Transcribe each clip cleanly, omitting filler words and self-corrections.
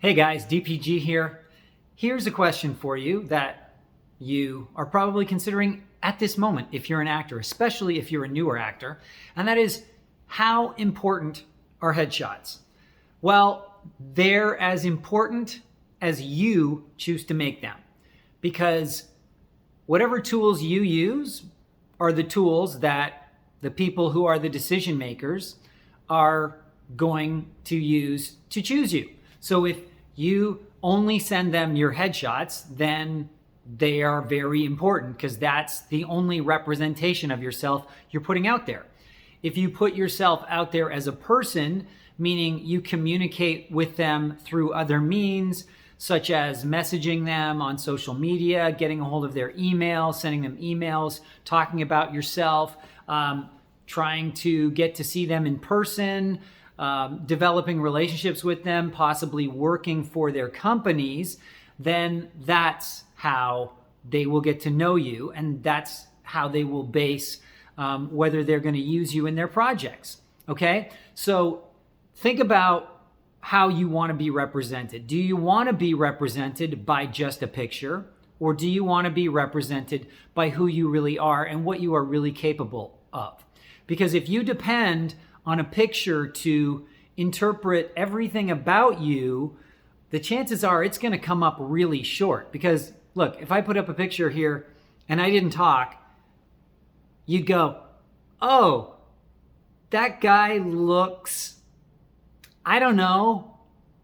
Hey guys, DPG here. Here's a question for you that you are probably considering at this moment if you're an actor, especially if you're a newer actor, and that is, how important are headshots? Well, they're as important as you choose to make them, because whatever tools you use are the tools that the people who are the decision makers are going to use to choose you. So if you only send them your headshots, then they are very important because that's the only representation of yourself you're putting out there. If you put yourself out there as a person, meaning you communicate with them through other means, such as messaging them on social media, getting a hold of their email, sending them emails, talking about yourself, trying to get to see them in person, developing relationships with them, possibly working for their companies, then that's how they will get to know you, and that's how they will base whether they're going to use you in their projects. Okay? So think about how you want to be represented. Do you want to be represented by just a picture, or do you want to be represented by who you really are and what you are really capable of? Because if you depend on a picture to interpret everything about you, the chances are it's going to come up really short. Because look, if I put up a picture here and I didn't talk, you'd go, oh, that guy looks, I don't know.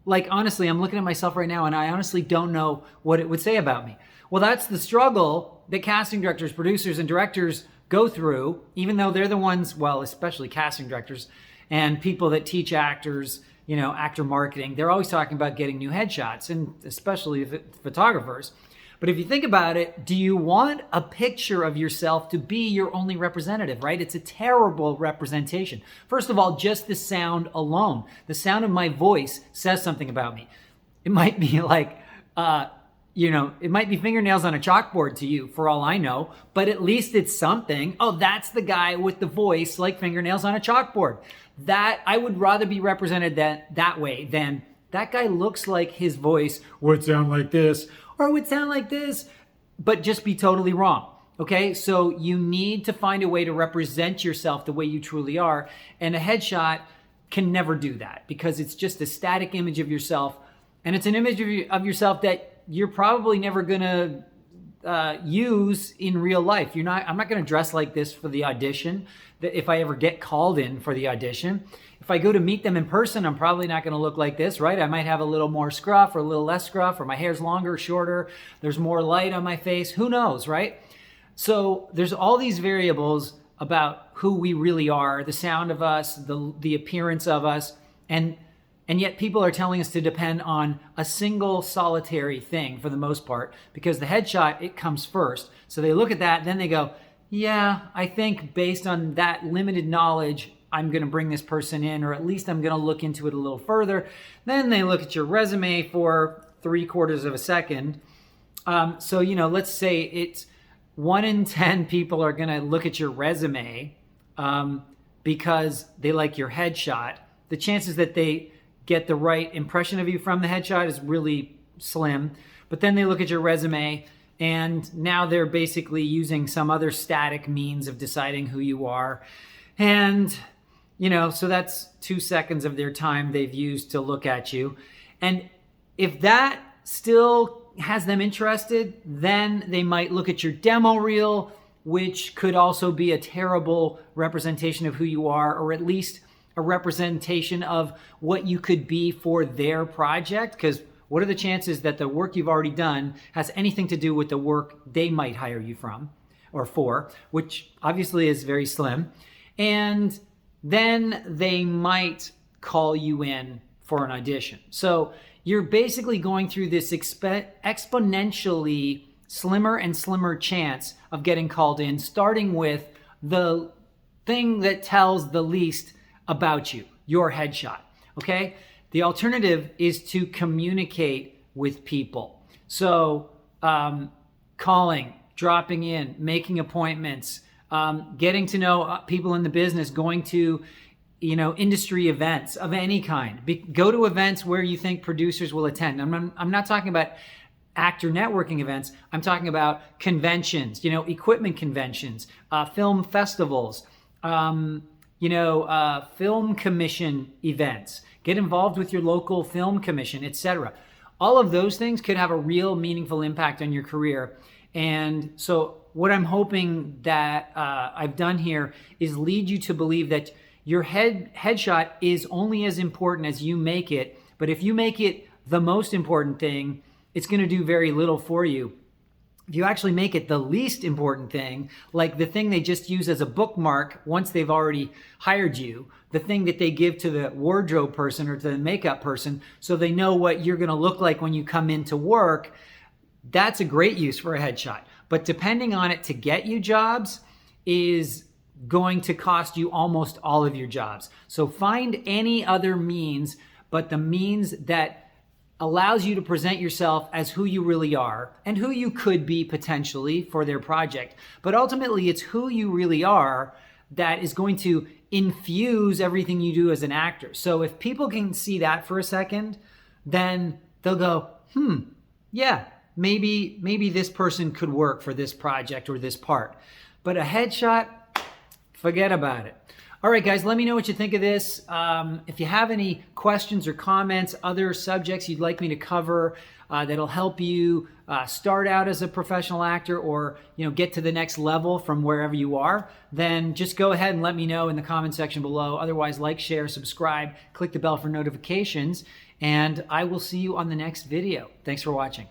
Like, honestly, I'm looking at myself right now and I honestly don't know what it would say about me. Well, that's the struggle that casting directors, producers, and directors go through, even though they're the ones, well, especially casting directors and people that teach actors, actor marketing, they're always talking about getting new headshots, and especially photographers. But if you think about it, do you want a picture of yourself to be your only representative, right? It's a terrible representation. First of all, just the sound alone, the sound of my voice says something about me. It might be like, it might be fingernails on a chalkboard to you for all I know, but at least it's something. Oh, that's the guy with the voice like fingernails on a chalkboard. That I would rather be represented that way than that guy looks like his voice would sound like this or would sound like this, but just be totally wrong. Okay, so you need to find a way to represent yourself the way you truly are, and a headshot can never do that because it's just a static image of yourself, and it's an image of yourself that you're probably never gonna use in real life. I'm not gonna dress like this for the audition. If I ever get called in for the audition, if I go to meet them in person, I'm probably not gonna look like this, right? I might have a little more scruff or a little less scruff, or my hair's longer, shorter. There's more light on my face. Who knows, right? So there's all these variables about who we really are, the sound of us, the appearance of us, and yet people are telling us to depend on a single solitary thing for the most part, because the headshot, it comes first. So they look at that, then they go, yeah, I think based on that limited knowledge, I'm going to bring this person in, or at least I'm going to look into it a little further. Then they look at your resume for 3/4 of a second. So, let's say it's 1 in 10 people are going to look at your resume because they like your headshot. The chances that they get the right impression of you from the headshot is really slim. But then they look at your resume and now they're basically using some other static means of deciding who you are. And, so that's 2 seconds of their time they've used to look at you. And if that still has them interested, then they might look at your demo reel, which could also be a terrible representation of who you are, or at least a representation of what you could be for their project. Because what are the chances that the work you've already done has anything to do with the work they might hire you from or for, which obviously is very slim. And then they might call you in for an audition. So you're basically going through this exponentially slimmer and slimmer chance of getting called in, starting with the thing that tells the least about you, your headshot, okay? The alternative is to communicate with people. So calling, dropping in, making appointments, getting to know people in the business, going to industry events of any kind. Go to events where you think producers will attend. I'm not talking about actor networking events. I'm talking about conventions, equipment conventions, film festivals, film commission events. Get involved with your local film commission, etc. All of those things could have a real meaningful impact on your career. And so what I'm hoping that I've done here is lead you to believe that your headshot is only as important as you make it. But if you make it the most important thing, it's going to do very little for you. If you actually make it the least important thing, like the thing they just use as a bookmark once they've already hired you, the thing that they give to the wardrobe person or to the makeup person so they know what you're going to look like when you come into work, that's a great use for a headshot. But depending on it to get you jobs is going to cost you almost all of your jobs. So find any other means, but the means that allows you to present yourself as who you really are and who you could be potentially for their project. But ultimately, it's who you really are that is going to infuse everything you do as an actor. So if people can see that for a second, then they'll go, yeah, maybe this person could work for this project or this part. But a headshot, forget about it. All right, guys, let me know what you think of this. If you have any questions or comments, other subjects you'd like me to cover that'll help you start out as a professional actor or get to the next level from wherever you are, then just go ahead and let me know in the comment section below. Otherwise, like, share, subscribe, click the bell for notifications, and I will see you on the next video. Thanks for watching.